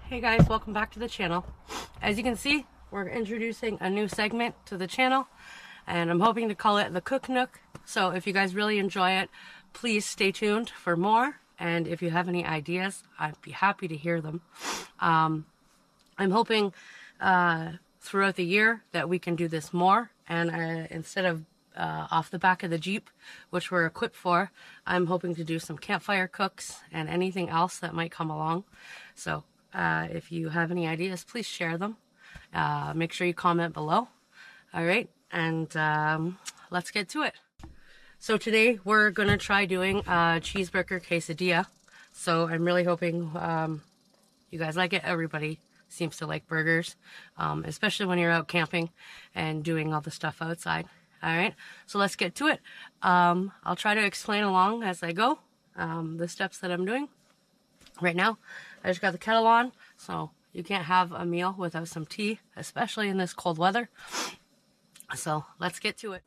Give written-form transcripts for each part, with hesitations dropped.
Hey guys, welcome back to the channel. As you can see, we're introducing a new segment to the channel, and I'm hoping to call it the Cook Nook. So if you guys really enjoy it, please stay tuned for more, and if you have any ideas, I'd be happy to hear them. I'm hoping throughout the year that we can do this more, and instead of off the back of the Jeep, which we're equipped for, I'm hoping to do some campfire cooks and anything else that might come along. So if you have any ideas, please share them. Make sure you comment below. All right, and let's get to it. So today we're gonna try doing a cheeseburger quesadilla. So I'm really hoping you guys like it. Everybody seems to like burgers, especially when you're out camping and doing all the stuff outside. All right, so let's get to it. I'll try to explain along as I go the steps that I'm doing. Right now, I just got the kettle on, so you can't have a meal without some tea, especially in this cold weather. So let's get to it.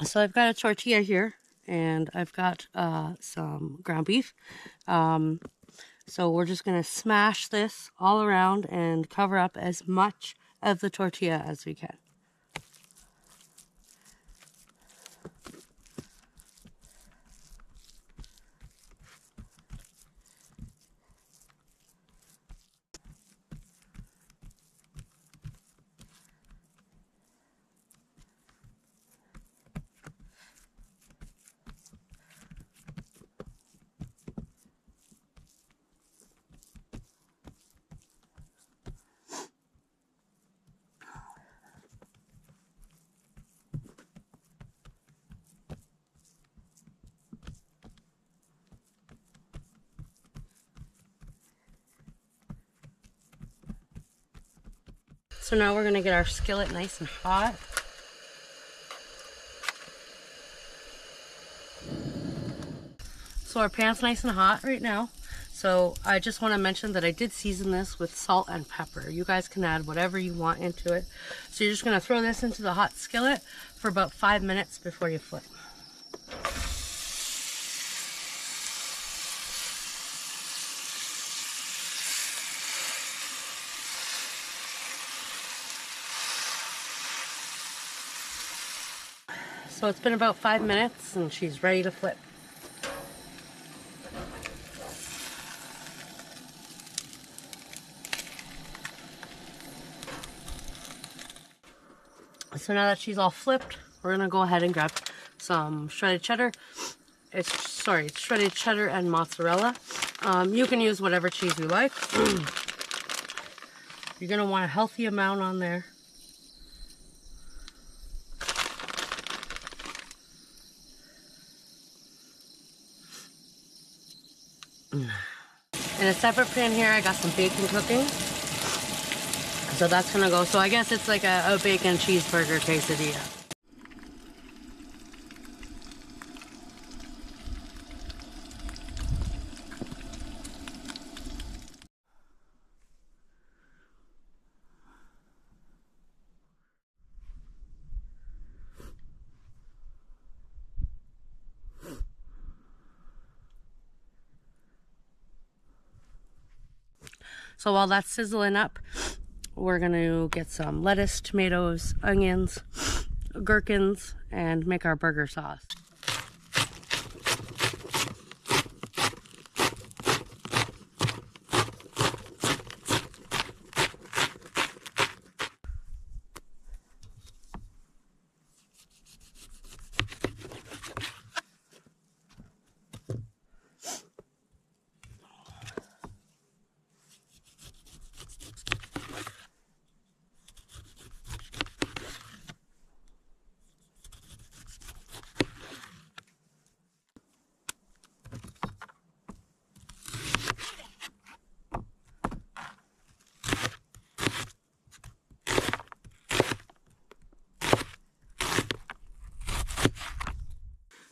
So I've got a tortilla here, and I've got some ground beef. So we're just gonna smash this all around and cover up as much of the tortilla as we can. So now we're gonna get our skillet nice and hot. So our pan's nice and hot right now. So I just want to mention that I did season this with salt and pepper. You guys can add whatever you want into it. So you're just gonna throw this into the hot skillet for about 5 minutes before you flip. So it's been about 5 minutes and she's ready to flip. So now that she's all flipped, we're gonna go ahead and grab some shredded cheddar. It's shredded cheddar and mozzarella. You can use whatever cheese you like. You're gonna want a healthy amount on there. In a separate pan here, I got some bacon cooking. So that's gonna go, so I guess it's like a bacon cheeseburger quesadilla. So while that's sizzling up, we're gonna get some lettuce, tomatoes, onions, gherkins, and make our burger sauce.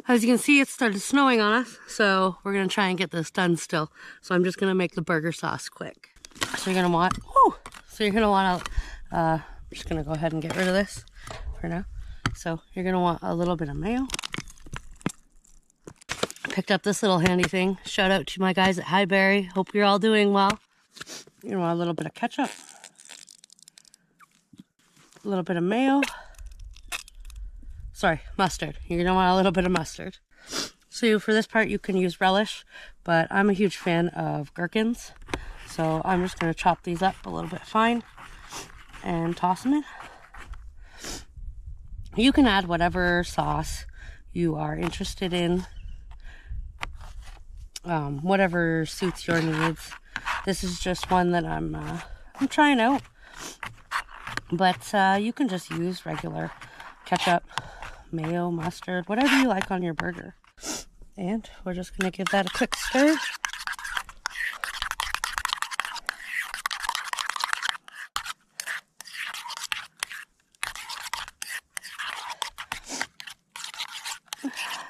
As you can see, it started snowing on us, so we're gonna try and get this done still. So I'm just gonna make the burger sauce quick. So you're gonna want, I'm just gonna go ahead and get rid of this for now. So you're gonna want a little bit of mayo. I picked up this little handy thing. Shout out to my guys at Highberry. Hope you're all doing well. You're gonna want a little bit of ketchup, a little bit of mayo. Sorry, mustard. You're gonna want a little bit of mustard. So for this part, you can use relish, but I'm a huge fan of gherkins. So I'm just gonna chop these up a little bit fine and toss them in. You can add whatever sauce you are interested in, whatever suits your needs. This is just one that I'm trying out, but you can just use regular ketchup, mayo, mustard, whatever you like on your burger. And we're just gonna give that a quick stir.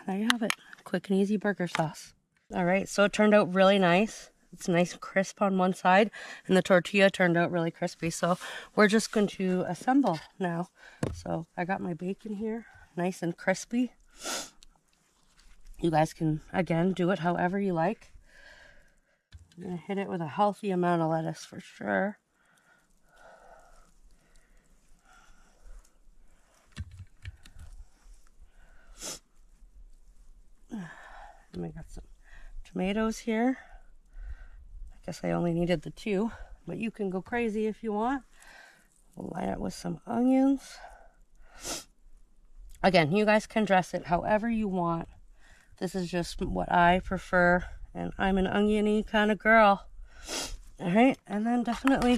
There you have it, quick and easy burger sauce. All right, so it turned out really nice. It's nice and crisp on one side, and the tortilla turned out really crispy. So we're just going to assemble now. So I got my bacon here, nice and crispy. You guys can, again, do it however you like. I'm gonna hit it with a healthy amount of lettuce for sure. And we got some tomatoes here. I guess I only needed the 2, but you can go crazy if you want. We'll line it with some onions. Again, you guys can dress it however you want. This is just what I prefer, and I'm an oniony kind of girl. All right, and then definitely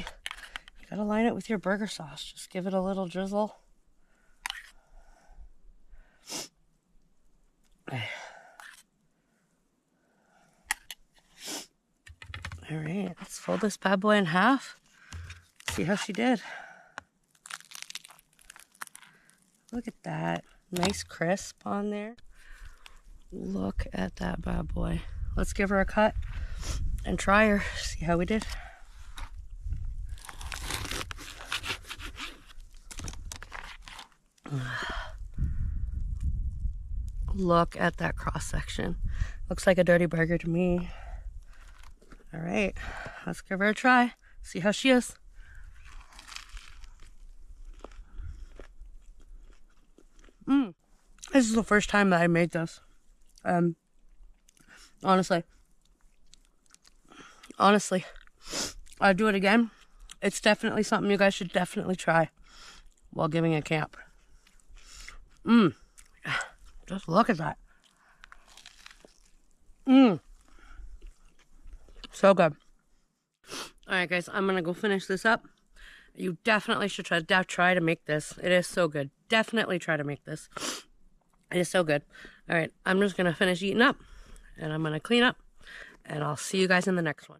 you gotta line it with your burger sauce. Just give it a little drizzle. All right, let's fold this bad boy in half. See how she did. Look at that. Nice crisp on there. Look at that bad boy. Let's give her a cut and try her. See how we did. Look at that cross section. Looks like a dirty burger to me. All right, let's give her a try. See how she is. This is the first time that I made this. Honestly, I'd do it again. It's definitely something you guys should definitely try while giving a camp. Just look at that. So good. All right, guys, I'm gonna go finish this up. You definitely should try to make this. It is so good. Definitely try to make this. It is so good. All right, I'm just gonna finish eating up, and I'm gonna clean up, and I'll see you guys in the next one.